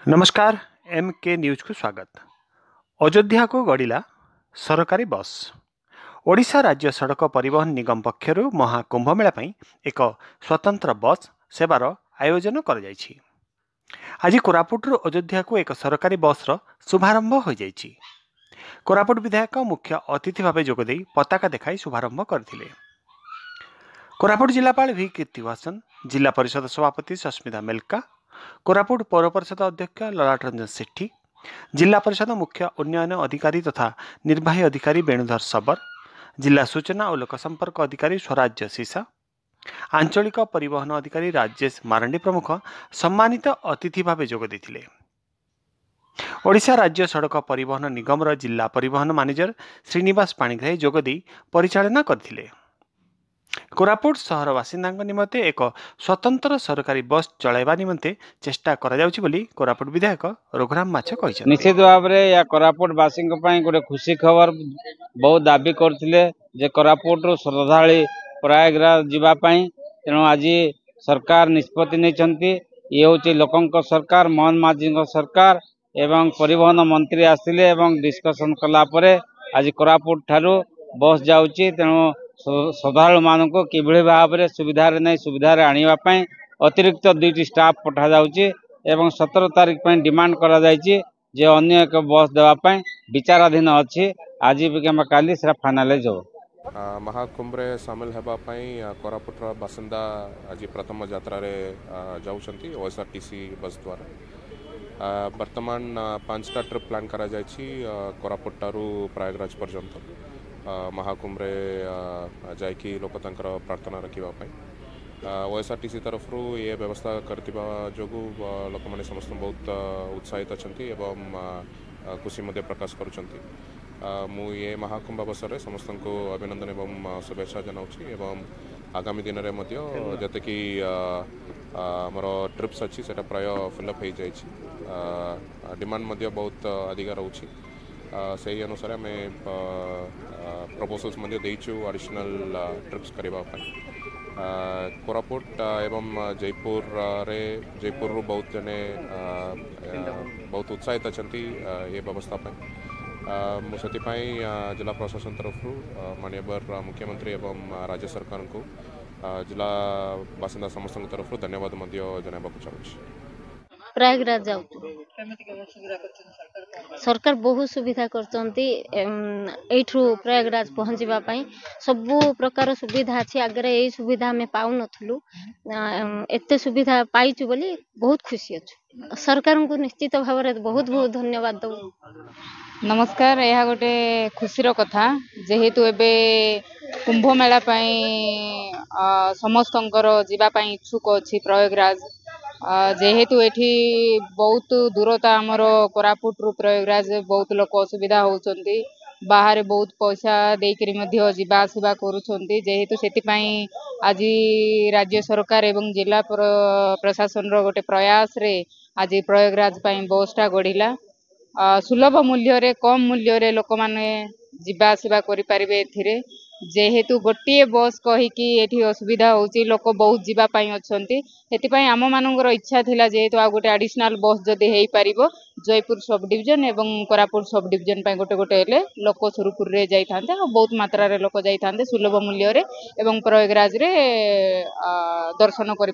नमस्कार। एम के न्यूज को स्वागत। अयोध्या को गड़िला सरकारी बस। ओडिशा राज्य सड़क परिवहन निगम पक्षरु महाकुंभमेला पई एक स्वतंत्र बस सेवार आयोजन कर जायछि। आज कोरापुटरू अयोध्या को एक सरकारी बसर शुभारंभ हो जायछि। कोरापुट विधायक मुख्य अतिथि भाव जोगदे पताका देखाई शुभारंभ करथिले। कोरापुट जिलापाल वी कीर्तिवासन, जिला परिषद सभापति सस्मिता मेलका, कोरापुट पौर परिषद अध्यक्ष ललाट रंजन सेठी, जिला परिषद मुख्य उन्नयन अधिकारी तथा निर्वाही अधिकारी वेणुधर सबर, जिला सूचना और लोकसंपर्क अधिकारी स्वराज्य सीसा, आंचलिक परिवहन अधिकारी राजेश मारंडी प्रमुख सम्मानित अतिथि भाव जोग देथिले। ओडिशा राज्य सड़क परिवहन निगम जिला परिवहन मैनेजर श्रीनिवास पाणिग्राही जोगदी परिचालना करथिले। कोरापुट सहर बासिंदा निमंते एक स्वतंत्र सरकारी बस चलाइबा निमंते चेष्टा करा जाउछि बोली कोरापुट विधायक रघुराम माछ कहिछन। निश्चित भाव में या कोरापुट वासी गोटे खुशी खबर बहुत दाबी करथिले जे कोरापुट श्रद्धाली प्रयागराज जीवाई तेणु आज सरकार निष्पत्ति नहीं। ये हूँ लोकों सरकार, मोहन माझी सरकार एवं परिवहन मंत्री आसिले एवं डिस्कसन कलापर आज कोरापुट ठारू बस जाउछि। तेणु श्रद्धालु मानक किभली भाव में सुविधा नहीं सुविधा आने अतिरिक्त 2टी स्टाफ पठा जाउछि एवं 17 तारिख पर डिमांड करा जायछि जे अन्य एक बस देवाई विचाराधीन अच्छी। आज काली से फाइनालाइज हो। महाकुंभ रे सामिल हेबाई कोरापुट बासिंदा आज प्रथम यात्रा जाउछंती ओएसआरटीसी बस द्वारा। वर्तमान 5टा ट्रिप प्लान करा जायछि कोरापुट टारू प्रयागराज पर्यंत महाकुंभ रे जाइकी लोक प्रार्थना रखा। ओएसआरटीसी तरफ ये व्यवस्था करथिबा जोगु लोक माने समस्त बहुत उत्साहित अछंती एवं खुशी मध्य प्रकाश करुछंती। मु ये महाकुंभ अवसर समस्त को अभिनंदन एवं शुभेच्छा जनाउछि एवं आगामी दिन में जते कि आमर ट्रिप्स अच्छी से प्राय फिलअप हो जाइए। डिमांड मध्य बहुत अधिक रोचे से ही अनुसार आम प्रपोजल्स मध्य देइछु एडिशनल ट्रिप्स करने। कोरापुट एवं जयपुर जयपुर बहुत जने बहुत उत्साहित अछंती ये व्यवस्था मुझे जिला प्रशासन तरफ माननीय मुख्यमंत्री एवं राज्य सरकार को जिला बासिंदा समस्त तरफ धन्यवाद जनाबा चाहूँ। प्रयागराज जाऊ सरकार बहुत सुविधा करचंती। एठू प्रयागराज पहुँचवाई सबू प्रकार सुविधा अच्छी। आगे यही सुविधा आम पाऊ नथुलु, एते सुविधा पाइचु बोली बहुत खुशी अच्छु। सरकार को निश्चित भाव में बहुत बहुत धन्यवाद दो। नमस्कार। यह गोटे खुशीर कथा जेहेतु एबे कुंभ मेला समस्त जीवाई इच्छुक अच्छी प्रयागराज। जेहेतु एठी बहुत दूरता आमर कोरापुट रु प्रयागराज बहुत लोक असुविधा होउचंती, बाहर बहुत पैसा देकरी मध्य जीवा आसिबा करूछंती। जेहेतु सेतिपई आज राज्य सरकार एवं जिला प्रशासन रो गोटे प्रयास रे आज प्रयागराज पई बसटा गढ़िला। सुलभ मूल्य रे कम मूल्य रे लोक माने जीवा आसिबा करि परिबे। एथिरे जेहेतु गोटे बस कहीकि एठी असुविधा होउची, लोक बहुत जीवा पई अछंती। सेतिपई आम मानकर इच्छा थिला जेहेतु आ गोटे एडिशनल बस जदि हेई परिबो जयपुर सब डिवीजन एवं कोरापुट सब डिवीजन पई गोटे गोटे हेले लोक सुरुपुर रे जाई थांते और बहुत मात्रा रे लोक जाई थांते सुलभ मूल्य रे एवं प्रयागराज रे दर्शन करि।